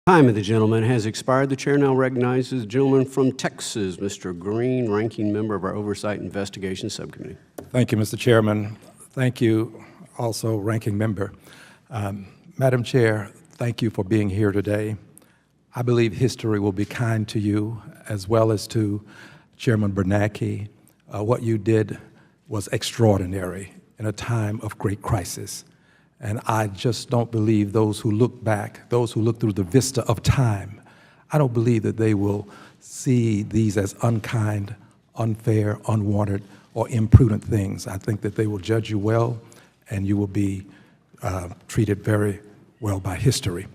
Time of the gentleman has expired. The chair now recognizes the gentleman from Texas, Mr. Green, ranking member of our Oversight Investigation Subcommittee. Thank you, Mr. Chairman. Thank you, also, ranking member. Madam Chair, thank you for being here today. I believe history will be kind to you, as well as to Chairman Bernanke. What you did was extraordinary in a time of great crisis. And I just don't believe those who look back, those who look through the vista of time, I don't believe that they will see these as unkind, unfair, unwanted, or imprudent things. I think that they will judge you well, and you will be treated very well by history.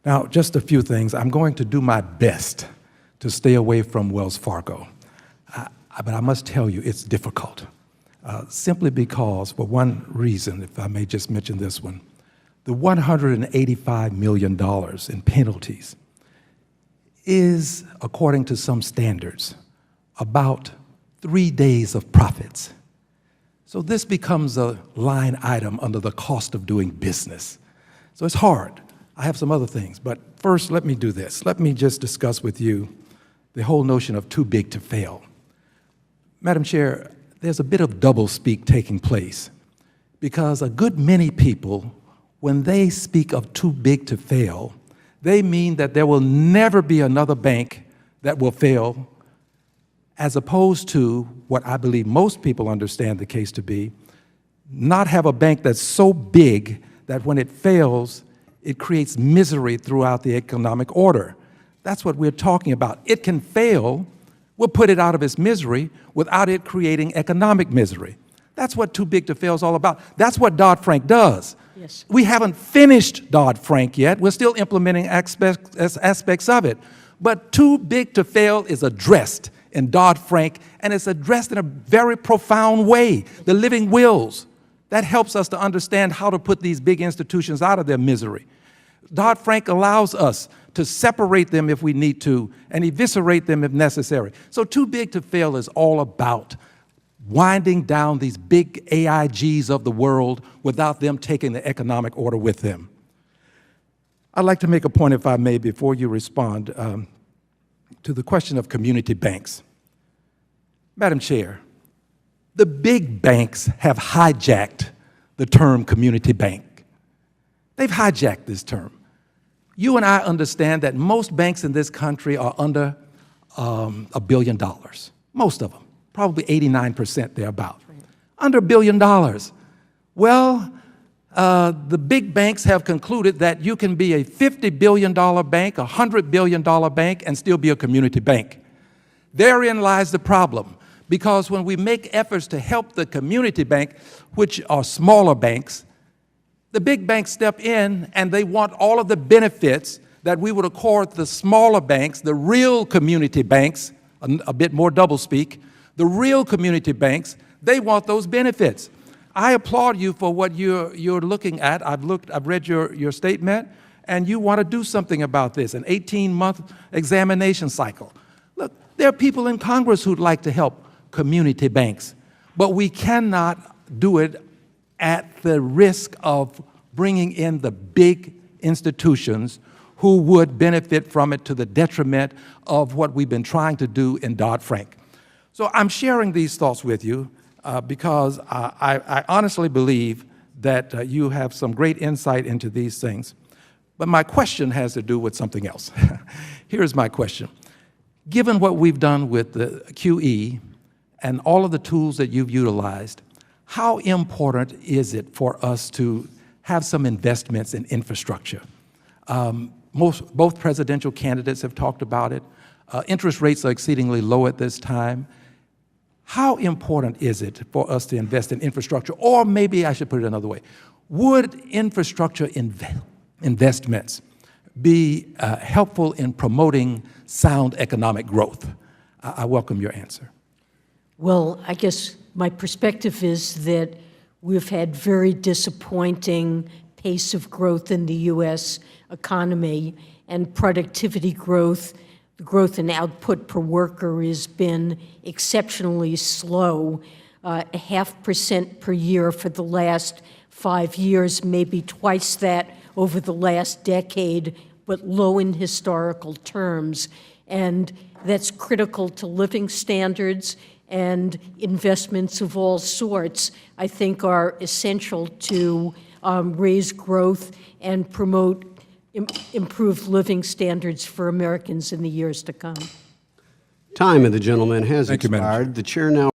Now, just a few things. I'm going to do my best to stay away from Wells Fargo. But I must tell you, it's difficult. Simply because, for one reason, if I may just mention this one, the $185 million in penalties is, according to some standards, about 3 days of profits. So this becomes a line item under the cost of doing business. So it's hard. I have some other things, but first let me do this. Let me just discuss with you the whole notion of too big to fail. Madam Chair, there's a bit of doublespeak taking place because a good many people, when they speak of too big to fail, they mean that there will never be another bank that will fail, as opposed to what I believe most people understand the case to be, not have a bank that's so big that when it fails, it creates misery throughout the economic order. That's what we're talking about. It can fail. We'll put it out of its misery without it creating economic misery. That's what too big to fail is all about. That's what Dodd-Frank does. Yes. We haven't finished Dodd-Frank yet. We're still implementing aspects of it. But too big to fail is addressed in Dodd-Frank, and it's addressed in a very profound way. The living wills. That helps us to understand how to put these big institutions out of their misery. Dodd-Frank allows us to separate them if we need to and eviscerate them if necessary. So too big to fail is all about winding down these big AIGs of the world without them taking the economic order with them. I'd like to make a point, if I may, before you respond to the question of community banks. Madam Chair, the big banks have hijacked the term community bank. They've hijacked this term. You and I understand that most banks in this country are under $1 billion. Most of them, probably 89% thereabout. Right. Under $1 billion. Well, the big banks have concluded that you can be a $50 billion bank, a $100 billion bank, and still be a community bank. Therein lies the problem. Because when we make efforts to help the community bank, which are smaller banks, the big banks step in and they want all of the benefits that we would accord the smaller banks, the real community banks, a bit more doublespeak, the real community banks, they want those benefits. I applaud you for what you're looking at. I've read your statement, and you want to do something about this, an 18-month examination cycle. Look, there are people in Congress who'd like to help community banks, but we cannot do it at the risk of bringing in the big institutions who would benefit from it to the detriment of what we've been trying to do in Dodd-Frank. So I'm sharing these thoughts with you because I honestly believe that you have some great insight into these things. But my question has to do with something else. Here's my question. Given what we've done with the QE and all of the tools that you've utilized, how important is it for us to have some investments in infrastructure? Both presidential candidates have talked about it. Interest rates are exceedingly low at this time. How important is it for us to invest in infrastructure? Or maybe I should put it another way. Would infrastructure investments be helpful in promoting sound economic growth? I welcome your answer. Well, I guess my perspective is that we've had very disappointing pace of growth in the U.S. economy, and productivity growth, the growth in output per worker has been exceptionally slow, 0.5% per year for the last 5 years, maybe twice that over the last decade, but low in historical terms. And that's critical to living standards, and investments of all sorts, I think, are essential to raise growth and promote improved living standards for Americans in the years to come. Time of the gentleman has Thank you, Madam Chair. expired. The chair now